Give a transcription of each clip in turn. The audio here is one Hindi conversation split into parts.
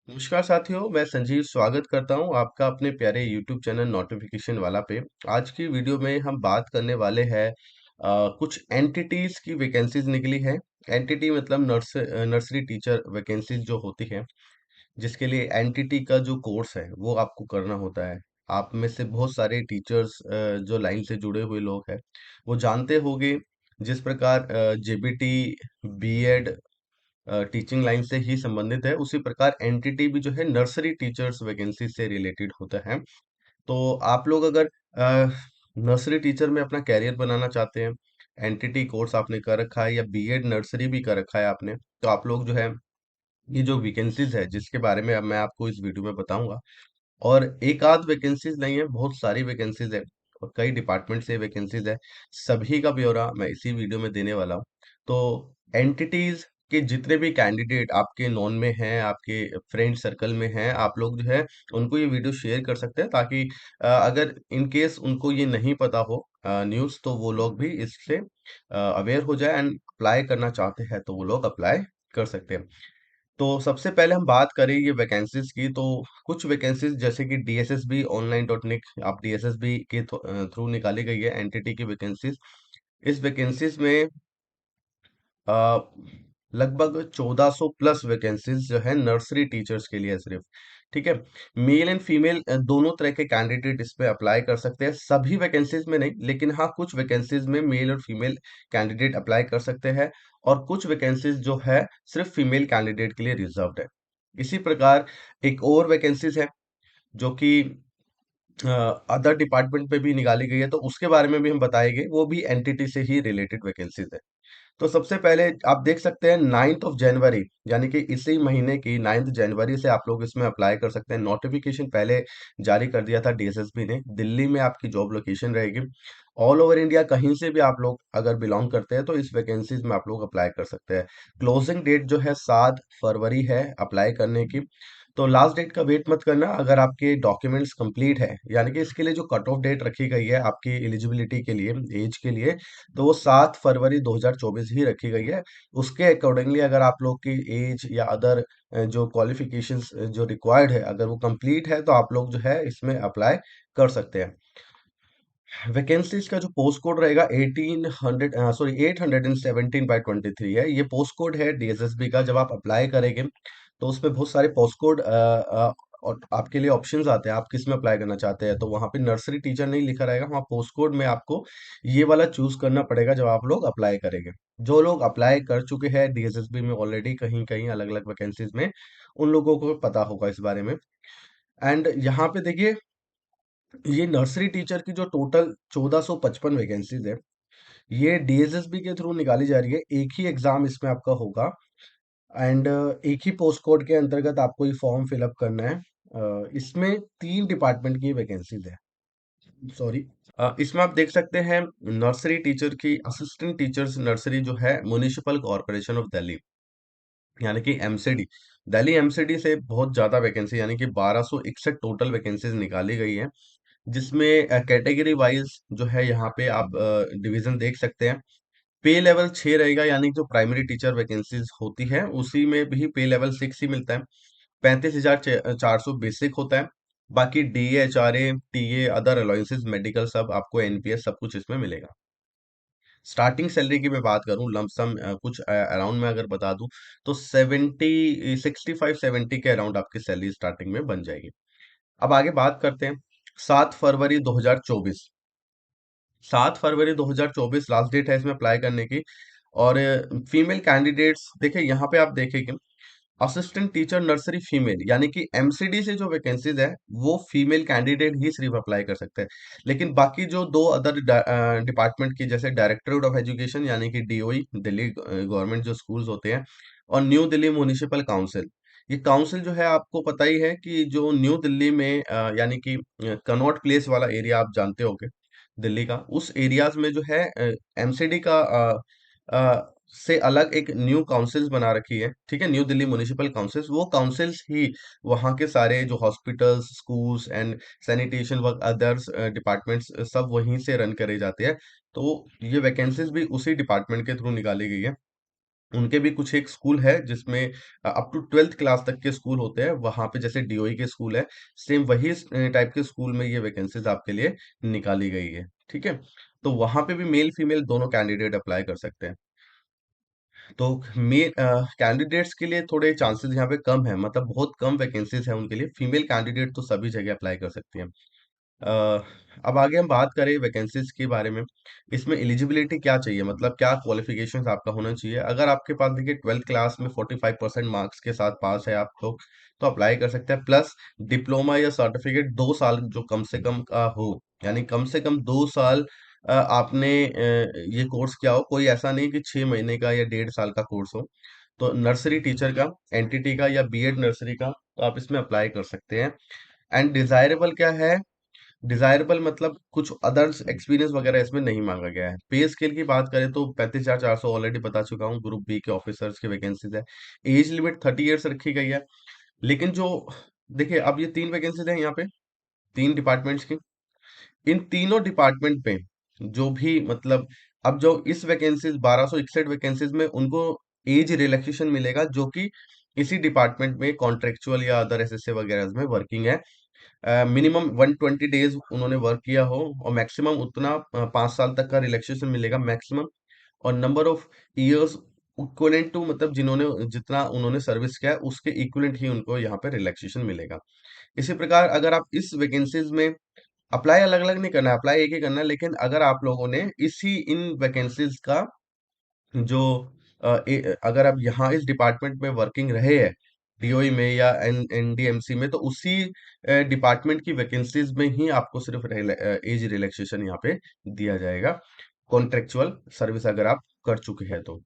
नमस्कार साथियों, मैं संजीव स्वागत करता हूं आपका अपने प्यारे YouTube चैनल नोटिफिकेशन वाला पे। आज की वीडियो में हम बात करने वाले हैं कुछ एंटिटीज की वैकेंसीज निकली है। एंटिटी मतलब नर्सरी टीचर वैकेंसीज जो होती है, जिसके लिए एंटिटी का जो कोर्स है वो आपको करना होता है। आप में से बहुत सारे टीचर्स जो लाइन से जुड़े हुए लोग हैं वो जानते होंगे। जिस प्रकार जेबीटी बीएड टीचिंग लाइन से ही संबंधित है, उसी प्रकार एनटीटी भी जो है नर्सरी टीचर्स वैकेंसी से रिलेटेड होता है। तो आप लोग अगर नर्सरी टीचर में अपना कैरियर बनाना चाहते हैं, एनटीटी कोर्स आपने कर रखा है या बीएड नर्सरी भी कर रखा है आपने, तो आप लोग जो है ये जो वैकेंसीज है जिसके बारे में अब मैं आपको इस वीडियो में बताऊंगा। और एक आध वैकेंसीज नहीं है, बहुत सारी वैकेंसीज है और कई डिपार्टमेंट से वैकेंसीज है। सभी का ब्यौरा मैं इसी वीडियो में देने वाला हूँ। तो एंटिटीज के जितने भी कैंडिडेट आपके नॉन में हैं, आपके फ्रेंड सर्कल में हैं, आप लोग जो है उनको ये वीडियो शेयर कर सकते हैं, ताकि अगर इन केस उनको ये नहीं पता हो न्यूज़, तो वो लोग भी इससे अवेयर हो जाए एंड अप्लाई करना चाहते हैं तो वो लोग अप्लाई कर सकते हैं। तो सबसे पहले हम बात करें ये वैकेंसीज की, तो कुछ वैकेंसीज जैसे कि डीएसएसबी ऑनलाइन डॉट निक, आप डीएसएसबी के थ्रू निकाली गई है एनटीटी की वैकेंसीज। इस वैकेंसीज में अ, लगभग 1400 प्लस वैकेंसीज जो है नर्सरी टीचर्स के लिए है सिर्फ। ठीक है। मेल एंड फीमेल दोनों तरह के कैंडिडेट इस पे अप्लाई कर सकते हैं, सभी वैकेंसीज में नहीं, लेकिन हाँ कुछ वैकेंसीज में मेल और फीमेल कैंडिडेट अप्लाई कर सकते हैं। और कुछ वैकेंसीज जो है सिर्फ फीमेल कैंडिडेट के लिए रिजर्व्ड है। इसी प्रकार एक और वैकेंसीज है जो कि अदर डिपार्टमेंट पे भी निकाली गई है, तो उसके बारे में भी हम बताएंगे, वो भी एंटिटी से ही रिलेटेड वैकेंसीज है। तो सबसे पहले आप देख सकते हैं 9 जनवरी, यानी कि इसी महीने की 9 जनवरी से आप लोग इसमें अप्लाई कर सकते हैं। नोटिफिकेशन पहले जारी कर दिया था डीएसएसबी ने। दिल्ली में आपकी जॉब लोकेशन रहेगी। ऑल ओवर इंडिया कहीं से भी आप लोग अगर बिलोंग करते हैं तो इस वैकेंसीज में आप लोग अप्लाई कर सकते हैं। क्लोजिंग डेट जो है 7 फरवरी है अप्लाई करने की। तो लास्ट डेट का वेट मत करना। अगर आपके डॉक्यूमेंट्स कंप्लीट है, यानी कि इसके लिए जो कट ऑफ डेट रखी गई है आपकी एलिजिबिलिटी के लिए, एज के लिए, तो वो 7 फरवरी 2024 ही रखी गई है। उसके अकॉर्डिंगली अगर आप लोग की एज या अदर जो क्वालिफिकेशंस जो रिक्वायर्ड है, अगर वो कंप्लीट है, तो आप लोग जो है इसमें अप्लाई कर सकते हैं। वैकेंसीज का जो पोस्ट कोड रहेगा 817/23 है। ये पोस्ट कोड है डीएसएसबी का। जब आप अप्लाई करेंगे तो उसमें बहुत सारे पोस्ट कोड और आपके लिए ऑप्शंस आते हैं, आप किस में अप्लाई करना चाहते हैं। तो वहां पे नर्सरी टीचर नहीं लिखा रहेगा, वहाँ पोस्ट कोड में आपको ये वाला चूज करना पड़ेगा जब आप लोग अप्लाई करेंगे। जो लोग अप्लाई कर चुके हैं डीएसएसबी में ऑलरेडी कहीं कहीं अलग अलग वैकेंसीज में, उन लोगों को पता होगा इस बारे में। एंड यहाँ पे देखिए, ये नर्सरी टीचर की जो टोटल 1455 वैकेंसीज है, ये डीएसएसबी के थ्रू निकाली जा रही है। एक ही एग्जाम इसमें आपका होगा एंड एक ही पोस्ट कोड के अंतर्गत आपको ये फॉर्म फिलअप करना है। इसमें 3 डिपार्टमेंट की वैकेंसीज है। सॉरी। इसमें आप देख सकते हैं नर्सरी टीचर की, असिस्टेंट टीचर्स नर्सरी जो है म्युनिसिपल कॉर्पोरेशन ऑफ दिल्ली, यानी कि एमसीडी। दिल्ली एमसीडी से बहुत ज्यादा वैकेंसी, यानी कि 1261 टोटल वैकेंसीज निकाली गई है। जिसमें कैटेगरी वाइज जो है यहाँ पे आप डिवीजन देख सकते हैं। पे लेवल 6 रहेगा, यानी जो प्राइमरी टीचर वैकेंसीज होती है उसी में भी पे लेवल 6 ही मिलता है। 35,400 बेसिक होता है। बाकी DA, HRA, TA, other allowances, medical, सब आपको एनपीएस सब कुछ इसमें मिलेगा। स्टार्टिंग सैलरी की मैं बात करूं, लमसम कुछ अराउंड में अगर बता दूं, तो 65-70 के अराउंड आपकी सैलरी स्टार्टिंग में बन जाएगी। अब आगे बात करते हैं। 7 फरवरी 2024, 7 फरवरी 2024 लास्ट डेट है इसमें अप्लाई करने की। और फीमेल कैंडिडेट्स देखिए, यहाँ पे आप देखेंगे असिस्टेंट टीचर नर्सरी फीमेल, यानी कि एमसीडी से जो वैकेंसीज है वो फीमेल कैंडिडेट ही सिर्फ अप्लाई कर सकते हैं। लेकिन बाकी जो दो अदर डिपार्टमेंट की, जैसे डायरेक्टरेट ऑफ एजुकेशन यानी कि डीओई, दिल्ली गवर्नमेंट जो स्कूल्स होते हैं, और न्यू दिल्ली म्युनिसिपल काउंसिल। ये काउंसिल जो है आपको पता ही है कि जो न्यू दिल्ली में यानी कि कनॉट प्लेस वाला एरिया आप जानते होंगे दिल्ली का, उस एरियाज में जो है एमसीडी का से अलग एक न्यू काउंसिल्स बना रखी है। ठीक है, न्यू दिल्ली म्युनिसिपल काउंसिल्स, वो काउंसिल्स ही वहाँ के सारे जो hospitals, schools and sanitation work, others departments सब वहीं से रन करे जाते हैं। तो ये वैकेंसीज भी उसी डिपार्टमेंट के थ्रू निकाली गई है। उनके भी कुछ एक स्कूल है जिसमें अप टू 12th क्लास तक के स्कूल होते हैं, वहां पे जैसे डीओई के स्कूल है, सेम वही टाइप के स्कूल में ये वैकेंसीज आपके लिए निकाली गई है। ठीक है, तो वहां पे भी मेल फीमेल दोनों कैंडिडेट अप्लाई कर सकते हैं। तो मेल कैंडिडेट्स के लिए थोड़े चांसेस यहाँ पे कम है, मतलब बहुत कम वैकेंसीज है उनके लिए। फीमेल कैंडिडेट तो सभी जगह अप्लाई कर सकती हैं। अ, अब आगे हम बात करें वैकेंसीज के बारे में। इसमें एलिजिबिलिटी क्या चाहिए, मतलब क्या क्वालिफिकेशंस आपका होना चाहिए। अगर आपके पास देखिए 12th क्लास में 45% मार्क्स के साथ पास है आप लोग, तो अप्लाई कर सकते हैं। प्लस डिप्लोमा या सर्टिफिकेट 2 साल जो कम से कम का हो, यानी कम से कम 2 साल आपने ये कोर्स किया हो। कोई ऐसा नहीं कि 6 महीने का या 1.5 साल का कोर्स हो। तो नर्सरी टीचर का, एनटीटी का या बीएड नर्सरी का, तो आप इसमें अप्लाई कर सकते हैं। एंड डिजायरेबल क्या है, डिजायरेबल मतलब कुछ अदर्स एक्सपीरियंस वगैरह इसमें नहीं मांगा गया है। पे स्केल की बात करें तो 35,400 ऑलरेडी बता चुका हूँ, ग्रुप बी के ऑफिसर्स की वैकेंसीज है। एज लिमिट 30 ईयर्स रखी गई है। लेकिन जो देखिए, अब ये 3 वैकेंसीज है यहाँ पे, 3 डिपार्टमेंट्स की। इन तीनों डिपार्टमेंट पे जो भी मतलब, अब जो इस वैकेंसीज 1261 वैकेंसीज में उनको एज रिलैक्सेशन मिलेगा, जो कि इसी डिपार्टमेंट में कॉन्ट्रेक्चुअल या अदर एसएसए वगैरह में वर्किंग है। मिनिमम 120 डेज उन्होंने वर्क किया हो, और मैक्सिमम उतना 5 साल तक का रिलैक्सेशन मिलेगा मैक्सिमम। और number of years equivalent to, मतलब जिन्होंने जितना उन्होंने सर्विस किया है उसके इक्वलेंट ही उनको यहाँ पे रिलैक्सेशन मिलेगा। इसी प्रकार अगर आप इस वैकेंसीज में अप्लाई अलग अलग नहीं करना है, अप्लाई एक ही करना है, लेकिन अगर आप लोगों ने इसी इन वैकेंसीज का जो अगर आप यहाँ इस डिपार्टमेंट में वर्किंग रहे हैं, डीओई में या एनडीएमसी में, तो उसी डिपार्टमेंट की वैकेंसीज में ही आपको सिर्फ एज रिलैक्सेशन यहाँ पे दिया जाएगा, कॉन्ट्रेक्चुअल सर्विस अगर आप कर चुके हैं तो।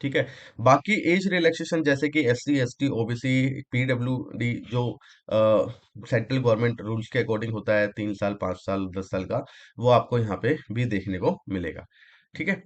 ठीक है, बाकी एज रिलैक्सेशन जैसे कि S C S T OBC PW D, जो सेंट्रल गवर्नमेंट रूल्स के अकॉर्डिंग होता है, 3 साल 5 साल 10 साल का, वो आपको यहाँ पे भी देखने को मिलेगा। ठीक है,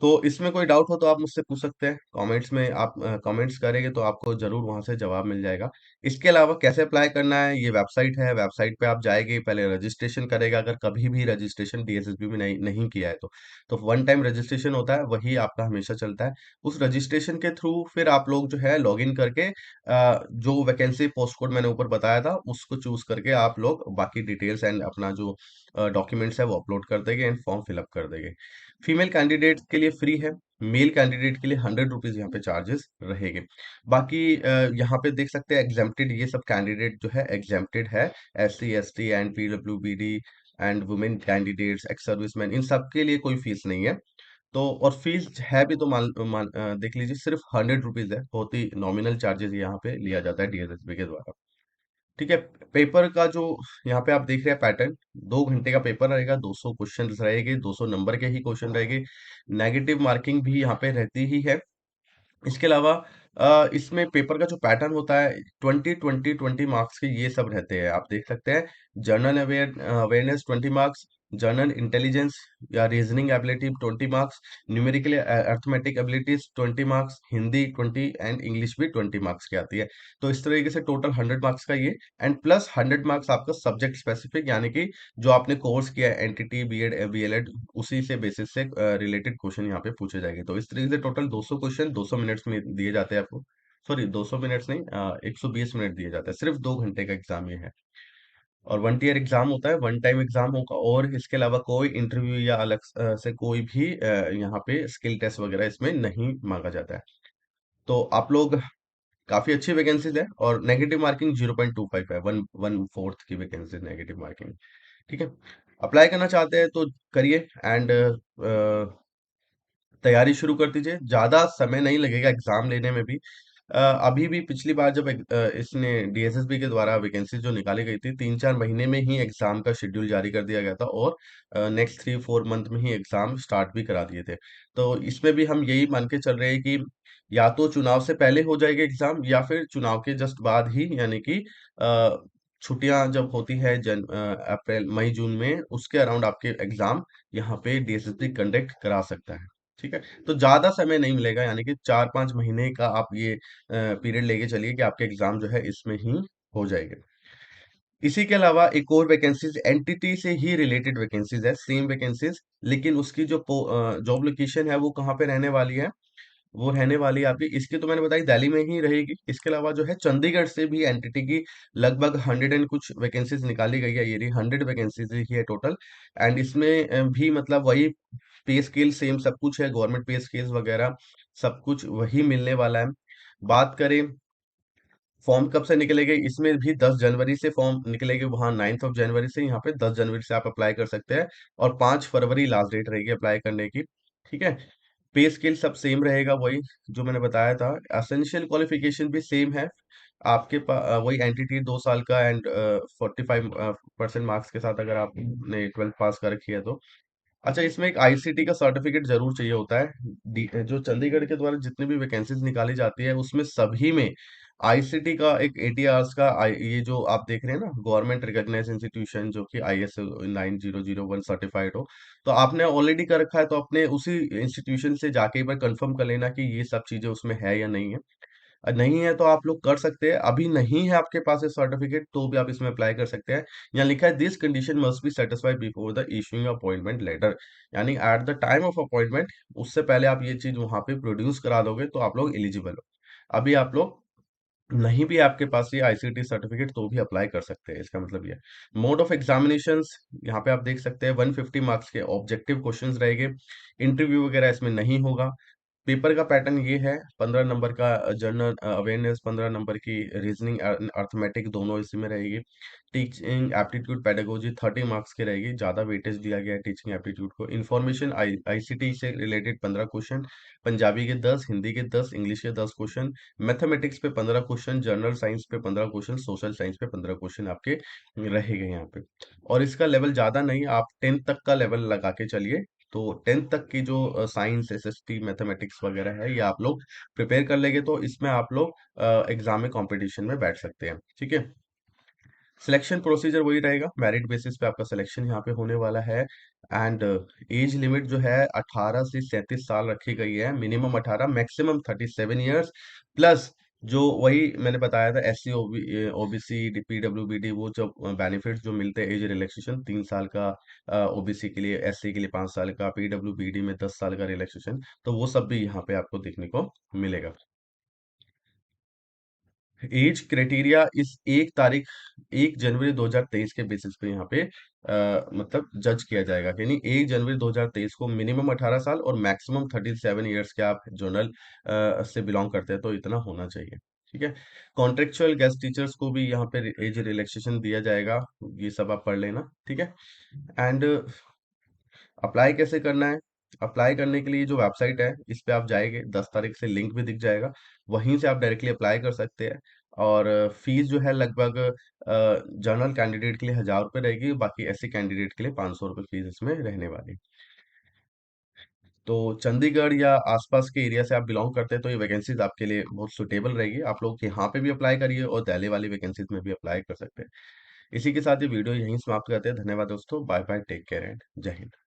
तो इसमें कोई डाउट हो तो आप मुझसे पूछ सकते हैं कमेंट्स में। आप कमेंट्स करेंगे तो आपको जरूर वहां से जवाब मिल जाएगा। इसके अलावा कैसे अप्लाई करना है, ये वेबसाइट है, वेबसाइट पे आप जाएंगे, पहले रजिस्ट्रेशन करेगा। अगर कभी भी रजिस्ट्रेशन डीएसएसबी में नहीं किया है तो वन टाइम रजिस्ट्रेशन होता है, वही आपका हमेशा चलता है। उस रजिस्ट्रेशन के थ्रू फिर आप लोग जो है लॉग इन करके जो वैकेंसी पोस्ट कोड मैंने ऊपर बताया था उसको चूज करके आप लोग बाकी डिटेल्स एंड अपना जो डॉक्यूमेंट्स है वो अपलोड कर देंगे एंड फॉर्म फिलअप कर देंगे। फीमेल कैंडिडेट के लिए फ्री है, मेल कैंडिडेट के लिए 100 रुपीज यहाँ पे चार्जेस रहेंगे। बाकी यहाँ पे देख सकते हैं एग्जेम्प्टेड, ये सब कैंडिडेट जो है एग्जेम्प्टेड है। S C S T and PW B D and women candidates, ex serviceman, इन सब के लिए कोई फीस नहीं है। तो और फीस है भी तो देख लीजिए, सिर्फ 100 रुपीज है, बहुत ही नॉमिनल चार्जेस यहाँ पे लिया जाता है डीएसएसबी के द्वारा। ठीक है, पेपर का जो यहाँ पे आप देख रहे हैं पैटर्न, 2 घंटे का पेपर रहेगा, 200 क्वेश्चन रहेंगे, 200 नंबर के ही क्वेश्चन रहेंगे। नेगेटिव मार्किंग भी यहाँ पे रहती ही है। इसके अलावा इसमें पेपर का जो पैटर्न होता है, 20 20 20 मार्क्स के ये सब रहते हैं, आप देख सकते हैं। General awareness 20 marks, general intelligence या reasoning ability 20 marks, numerical arithmetic abilities 20 marks, Hindi 20 and English भी 20 मार्क्स की आती है। तो इस तरीके से टोटल 100 मार्क्स का ये, एंड प्लस 100 मार्क्स आपका सब्जेक्ट स्पेसिफिक, यानी कि जो आपने कोर्स किया है एनटीटी बीएड बीएलएड, उसी से बेसिस से रिलेटेड क्वेश्चन यहाँ पे पूछे जाएंगे। तो इस तरीके से टोटल 200 क्वेश्चन 200 मिनट्स में दिए जाते हैं आपको। सॉरी, 200 मिनट्स नहीं, 120 मिनट दिए जाते हैं। सिर्फ 2 घंटे का एग्जाम ये है, और 1 ईयर एग्जाम होता है, वन टाइम एग्जाम होगा। और इसके अलावा कोई इंटरव्यू या अलग से कोई भी यहाँ पे स्किल टेस्ट वगैरह इसमें नहीं मांगा जाता है। तो आप लोग, काफी अच्छी वैकेंसीज है, और नेगेटिव मार्किंग 0.25 है, वन वन फोर्थ की वैकेंसी नेगेटिव मार्किंग। ठीक है, अप्लाई करना चाहते हैं तो करिए, एंड तैयारी शुरू कर दीजिए। ज्यादा समय नहीं लगेगा एग्जाम लेने में भी। अभी भी पिछली बार जब इसने डीएसएसबी के द्वारा वैकेंसी जो निकाली गई थी, 3 4 महीने में ही एग्जाम का शेड्यूल जारी कर दिया गया था, और नेक्स्ट 3 4 मंथ में ही एग्जाम स्टार्ट भी करा दिए थे। तो इसमें भी हम यही मान के चल रहे हैं कि या तो चुनाव से पहले हो जाएगा एग्जाम, या फिर चुनाव के जस्ट बाद ही, यानी कि छुट्टियां जब होती है अप्रैल मई जून में, उसके अराउंड आपके एग्जाम यहाँ पे डीएसएसबी कंडक्ट करा सकता है। ठीक है, तो ज्यादा समय नहीं मिलेगा, यानी कि 4 5 महीने का आप ये पीरियड लेके चलिए कि आपके एग्जाम जो है इसमें ही हो जाएंगे। इसी के अलावा एक और वैकेंसीज एंटिटी से ही रिलेटेड वैकेंसीज है, सेम वैकेंसीज, लेकिन उसकी जो जॉब लोकेशन है वो कहाँ पे रहने वाली है, वो रहने वाली है आपकी, इसकी तो मैंने बताई दिल्ली में ही रहेगी। इसके अलावा जो है चंडीगढ़ से भी एंटिटी की लगभग 100 कुछ वैकेंसीज निकाली गई है, ये रही 100 वैकेंसीज ही है टोटल। एंड इसमें भी मतलब वही पे स्केल सेम सब कुछ है, गवर्नमेंट पे स्केल्स वगैरह सब कुछ वही मिलने वाला है। बात करें फॉर्म कब से निकलेंगे, इसमें भी 10 जनवरी से फॉर्म निकलेंगे, वहां 9 जनवरी से, यहाँ पे 10 जनवरी से आप अप्लाई कर सकते हैं। और 5 फरवरी लास्ट डेट रहेगी अप्लाई करने की। ठीक है। पे स्केल सब सेम रहेगा, वही जो मैंने बताया था। एसेंशियल क्वालिफिकेशन भी सेम है आपके पास, वही एंटिटी 2 साल का एंड 45% मार्क्स के साथ अगर आपने 12th पास कर रखी है तो। अच्छा, इसमें एक आईसीटी का सर्टिफिकेट जरूर चाहिए होता है। जो चंडीगढ़ के द्वारा जितनी भी वैकेंसीज निकाली जाती है उसमें सभी में आईसीटी का एक 80 आवर्स का ये जो आप देख रहे हैं ना, गवर्नमेंट रिकॉग्नाइज इंस्टीट्यूशन जो कि ISO 9001 सर्टिफाइड हो, तो आपने ऑलरेडी कर रखा है तो अपने उसी इंस्टीट्यूशन से जाके एक बार कंफर्म कर लेना कि ये सब चीजें उसमें है या नहीं है। नहीं है तो आप लोग कर सकते हैं, अभी नहीं है आपके पास ये सर्टिफिकेट तो भी आप इसमें अप्लाई कर सकते हैं। यहाँ लिखा है this condition must be satisfied before the issuing appointment letter, यानी at the time of appointment, उससे पहले आप ये चीज वहां पे प्रोड्यूस करा दोगे तो आप लोग एलिजिबल हो। अभी आप लोग नहीं भी आपके पास ये आईसीटी सर्टिफिकेट तो भी अप्लाई कर सकते हैं, इसका मतलब ये। मोड ऑफ एग्जामिनेशंस यहाँ पे आप देख सकते हैं, 150 मार्क्स के ऑब्जेक्टिव क्वेश्चंस रहेंगे, इंटरव्यू वगैरह इसमें नहीं होगा। पेपर का पैटर्न ये है, 15 नंबर का जनरल अवेयरनेस, 15 नंबर की रीजनिंग अर्थमेटिक दोनों इसी में रहेगी। टीचिंग एप्टीट्यूड पेडागोजी 30 मार्क्स की रहेगी, ज्यादा वेटेज दिया गया है टीचिंग एप्टीट्यूड को। इन्फॉर्मेशन आईसीटी से रिलेटेड 15 क्वेश्चन, पंजाबी के 10, हिंदी के 10, इंग्लिश के 10 क्वेश्चन, मैथमेटिक्स पे 15 क्वेश्चन, जनरल साइंस पे 15 क्वेश्चन, सोशल साइंस पे 15 क्वेश्चन आपके रहेंगे यहाँ पे। और इसका लेवल ज्यादा नहीं, आप 10th तक का लेवल लगा के चलिए। तो 10th तक की जो साइंस एसएसटी मैथमेटिक्स वगैरह है ये आप लोग प्रिपेयर कर लेंगे तो इसमें आप लोग एग्जाम में कंपटीशन में बैठ सकते हैं। ठीक है। सिलेक्शन प्रोसीजर वही रहेगा, मेरिट बेसिस पे आपका सिलेक्शन यहाँ पे होने वाला है। एंड एज लिमिट जो है 18 से 37 साल रखी गई है, मिनिमम 18, मैक्सिमम 37 ईयर्स। प्लस जो वही मैंने बताया था, SC ओबीसी PWBD, वो जो बेनिफिट्स जो मिलते हैं, एज रिलैक्सेशन 3 साल का ओबीसी के लिए, SC के लिए 5 साल का, PWBD में 10 साल का रिलैक्सेशन, तो वो सब भी यहाँ पे आपको देखने को मिलेगा। एज क्राइटेरिया इस 1 जनवरी 2023 के बेसिस पे यहाँ पे मतलब जज किया जाएगा, यानी 1 जनवरी 2023 को मिनिमम 18 साल और मैक्सिमम 37 ईयर्स के आप जर्नल से बिलोंग करते हैं तो इतना होना चाहिए। ठीक है। कॉन्ट्रेक्चुअल गेस्ट टीचर्स को भी यहाँ पे एज रिलैक्सेशन दिया जाएगा, ये सब आप पढ़ लेना। ठीक है। एंड अप्लाई कैसे करना है, अप्लाई करने के लिए जो वेबसाइट है इस पे आप जाएंगे, 10 तारीख से लिंक भी दिख जाएगा, वहीं से आप डायरेक्टली अप्लाई कर सकते हैं। और फीस जो है लगभग जनरल कैंडिडेट के लिए 1000 रुपये रहेगी, बाकी एससी कैंडिडेट के लिए 500 रुपये फीस इसमें रहने वाली है। तो चंडीगढ़ या आसपास के एरिया से आप बिलोंग करते हैं तो ये वैकेंसीज आपके लिए बहुत सुटेबल रहेगी, आप लोग यहाँ पे भी अप्लाई करिए और दिल्ली वाली वैकेंसीज में भी अप्लाई कर सकते हैं। इसी के साथ ये वीडियो यहीं समाप्त करते हैं। धन्यवाद दोस्तों, bye bye, take care and जय हिंद।